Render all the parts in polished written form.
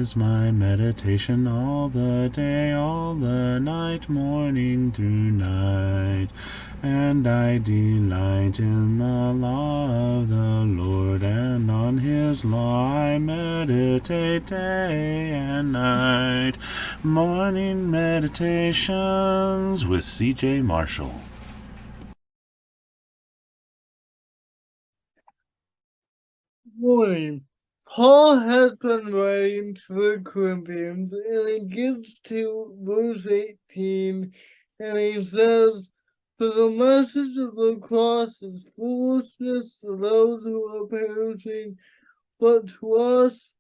is my meditation all the day, all the night, morning through night. And I delight in the law of the Lord, and on his law I meditate day and night. Morning Meditations with C.J. Marshall. Morning. Paul has been writing to the Corinthians, and he gets to verse 18, and he says, "For the message of the cross is foolishness to those who are perishing, but to us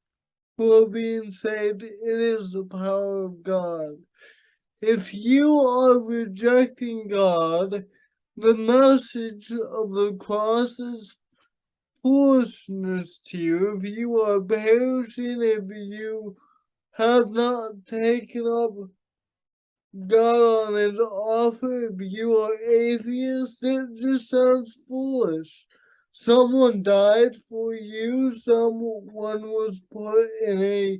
who are being saved, it is the power of God." If you are rejecting God, the message of the cross is foolishness to you. If you are perishing, if you have not taken up God on his offer, if you are atheist, it just sounds foolish. Someone died for you, someone was put in a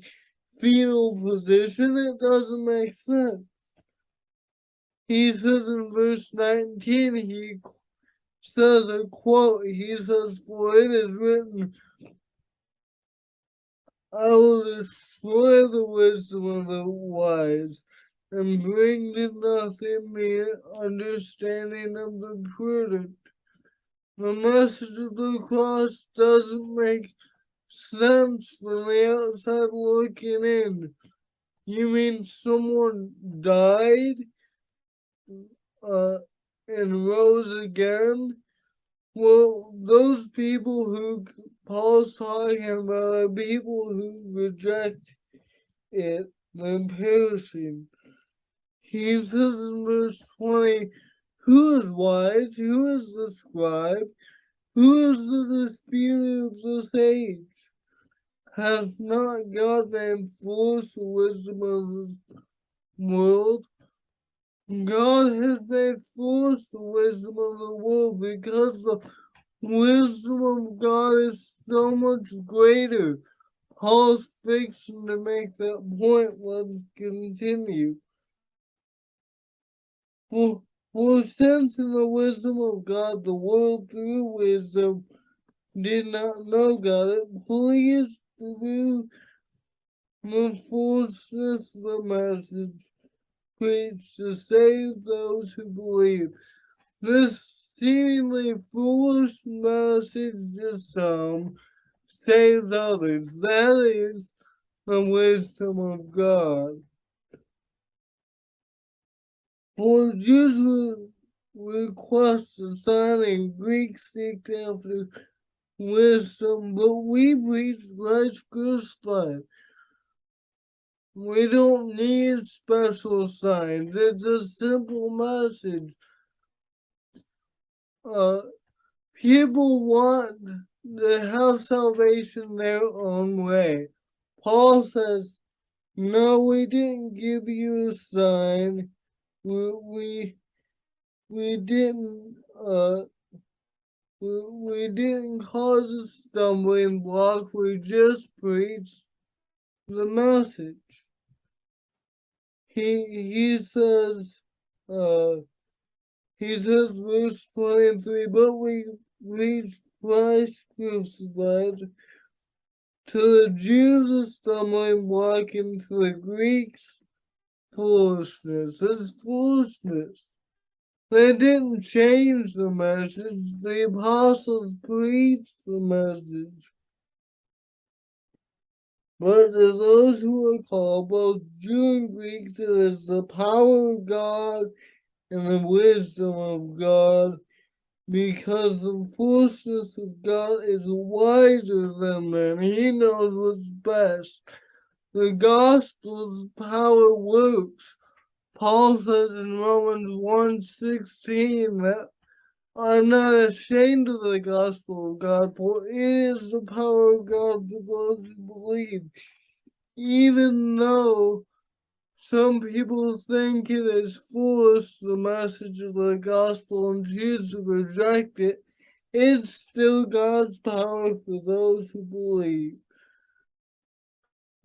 fetal position, it doesn't make sense. He says in verse 19, he says a quote, he says, "For it is written, I will destroy the wisdom of the wise, and bring to nothing the understanding of the prudent." The message of the cross doesn't make sense from the outside looking in. You mean someone died and rose again? Well, those people who Paul's talking about are people who reject it, then perishing. He says in verse 20, "Who is wise? Who is the scribe? Who is the disputer of this age? Has not God made foolish the wisdom of this world? God has made foolish the wisdom of the world because the wisdom of God is so much greater." Paul's fixing to make that point. Let's continue. For since in the wisdom of God, the world through wisdom did not know God, it pleased through the foolishness of the message preached to save those who believe. This seemingly foolish message to some saves others. That is the wisdom of God. For Jews request a sign, and Greeks seek after wisdom, but we preach Christ crucified. We don't need special signs. It's a simple message. People want to have salvation their own way. Paul says, "No, we didn't give you a sign. We didn't we didn't cause a stumbling block. We just preached the message." He says verse 23, "But we preach Christ crucified, to the Jews a stumbling block, and to the Greeks foolishness." It's foolishness. They didn't change the message. The apostles preached the message. But to those who are called, both Jew and Greeks, it is the power of God and the wisdom of God, because the foolishness of God is wiser than men. He knows what's best. The gospel's power works. Paul says in Romans 1:16 that I'm not ashamed of the gospel of God, for it is the power of God to those who believe. Even though some people think it is foolish, the message of the gospel, and choose to reject it, it's still God's power for those who believe.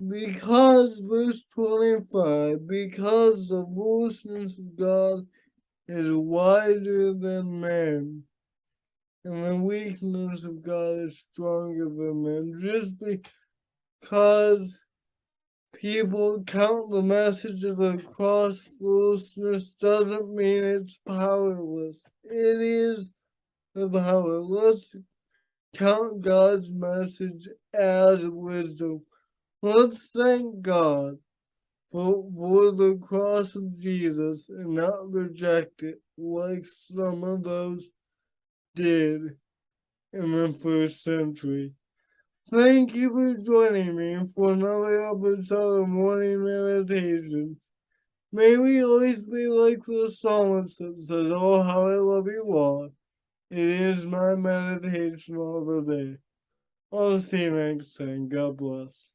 Because, verse 25, because the foolishness of God is wiser than man, and the weakness of God is stronger than man. Just because people count the message of the cross foolishness doesn't mean it's powerless. It is the power. Let's count God's message as wisdom. Let's thank God for the cross of Jesus and not reject it like some of those did in the first century. Thank you for joining me for another episode of Morning Meditation. May we always be like the psalmist that says, "Oh, how I love you, Lord. It is my meditation all the day." I'll see you next time. God bless.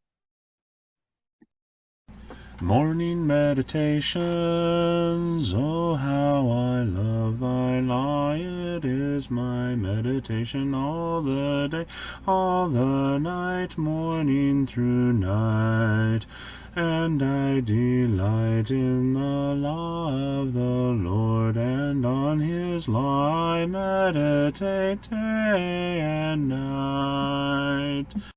Morning meditations, oh how I love thy law, it is my meditation all the day, all the night, morning through night, and I delight in the law of the Lord, and on his law I meditate day and night.